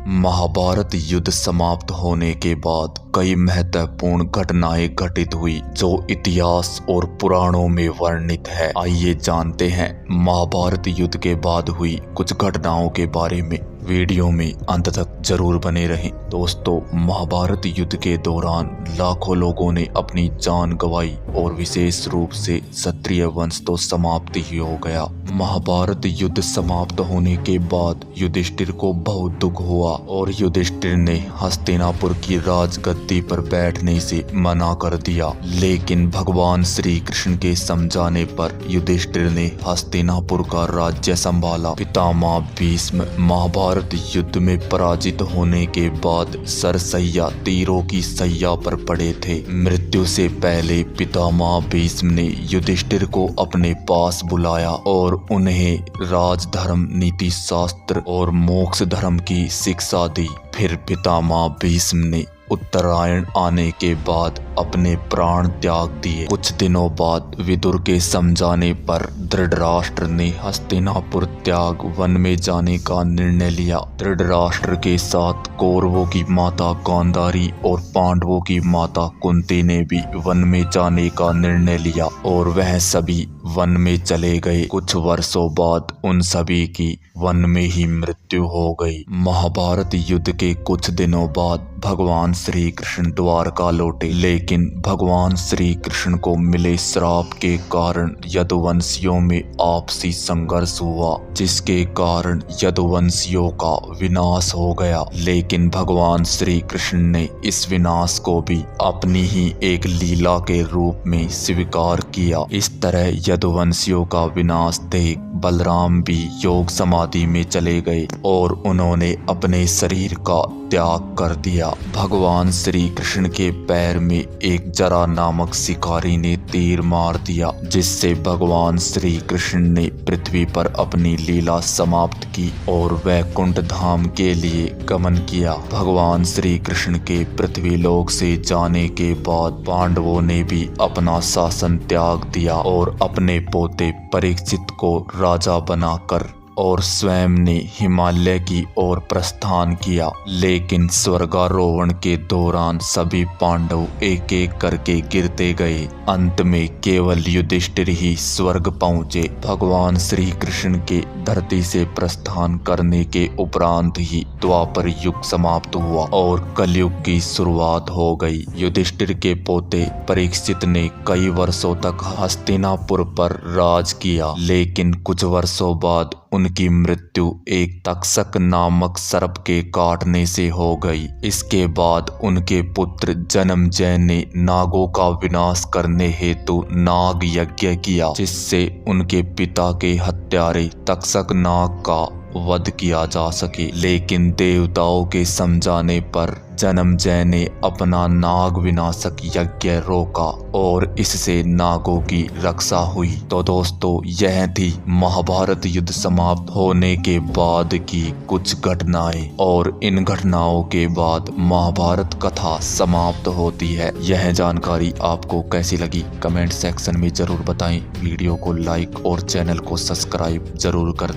महाभारत युद्ध समाप्त होने के बाद कई महत्वपूर्ण घटनाएं घटित हुई जो इतिहास और पुराणों में वर्णित है। आइए जानते हैं महाभारत युद्ध के बाद हुई कुछ घटनाओं के बारे में। वीडियो में अंत तक जरूर बने रहें। दोस्तों, महाभारत युद्ध के दौरान लाखों लोगों ने अपनी जान गंवाई और विशेष रूप से क्षत्रिय वंश तो समाप्त ही हो गया। महाभारत युद्ध समाप्त होने के बाद युधिष्ठिर को बहुत दुख हुआ और युधिष्ठिर ने हस्तिनापुर की राजगद्दी पर बैठने से मना कर दिया। लेकिन भगवान श्री कृष्ण के समझाने पर युधिष्ठिर ने हस्तिनापुर का राज्य संभाला। पितामह भीष्म महाभारत युद्ध में पराजित होने के बाद सरसैया तीरों की सैया पर पड़े थे। मृत्यु से पहले पितामह भीष्म ने युधिष्ठिर को अपने पास बुलाया और उन्हें राजधर्म, नीति शास्त्र और मोक्ष धर्म की शिक्षा दी। फिर पितामह भीष्म ने उत्तरायण आने के बाद अपने प्राण त्याग दिए। कुछ दिनों बाद विदुर के समझाने पर धृतराष्ट्र ने हस्तिनापुर त्याग वन में जाने का निर्णय लिया। धृतराष्ट्र के साथ कौरवों की माता गांधारी और पांडवों की माता कुंती ने भी वन में जाने का निर्णय लिया और वह सभी वन में चले गए। कुछ वर्षों बाद उन सभी की वन में ही मृत्यु हो गई। महाभारत युद्ध के कुछ दिनों बाद भगवान श्री कृष्ण द्वारका लौटे, लेकिन भगवान श्री कृष्ण को मिले श्राप के कारण यदुवंशियों में आपसी संघर्ष हुआ, जिसके कारण यदुवंशियों का विनाश हो गया। लेकिन भगवान श्री कृष्ण ने इस विनाश को भी अपनी ही एक लीला के रूप में स्वीकार किया। इस तरह यदुवंशियों का विनाश देख बलराम भी योग समाधि में चले गए और उन्होंने अपने शरीर का त्याग कर दिया। भगवान श्री कृष्ण के पैर में एक जरा नामक शिकारी ने तीर मार दिया, जिससे भगवान श्री कृष्ण ने पृथ्वी पर अपनी लीला समाप्त की और वैकुंठ धाम के लिए गमन किया। भगवान श्री कृष्ण के पृथ्वी लोक से जाने के बाद पांडवों ने भी अपना शासन त्याग दिया और अपने पोते परीक्षित को राजा बनाकर और स्वयं ने हिमालय की ओर प्रस्थान किया। लेकिन स्वर्गारोहण के दौरान सभी पांडव एक एक करके गिरते गए। अंत में केवल युधिष्ठिर ही स्वर्ग पहुँचे। भगवान श्री कृष्ण के धरती से प्रस्थान करने के उपरांत ही द्वापर युग समाप्त हुआ और कलयुग की शुरुआत हो गई। युधिष्ठिर के पोते परीक्षित ने कई वर्षों तक हस्तिनापुर पर राज किया, लेकिन कुछ वर्षों बाद उनकी मृत्यु एक तक्षक नामक सर्प के काटने से हो गई। इसके बाद उनके पुत्र जन्मेजय ने नागों का विनाश करने हेतु नाग यज्ञ किया, जिससे उनके पिता के हत्यारे तक्षक नाग का वध किया जा सके। लेकिन देवताओं के समझाने पर जन्मेजय ने अपना नाग विनाशक यज्ञ रोका और इससे नागों की रक्षा हुई। तो दोस्तों, यह थी महाभारत युद्ध समाप्त होने के बाद की कुछ घटनाएं और इन घटनाओं के बाद महाभारत कथा समाप्त होती है। यह जानकारी आपको कैसी लगी कमेंट सेक्शन में जरूर बताएं। वीडियो को लाइक और चैनल को सब्सक्राइब जरूर कर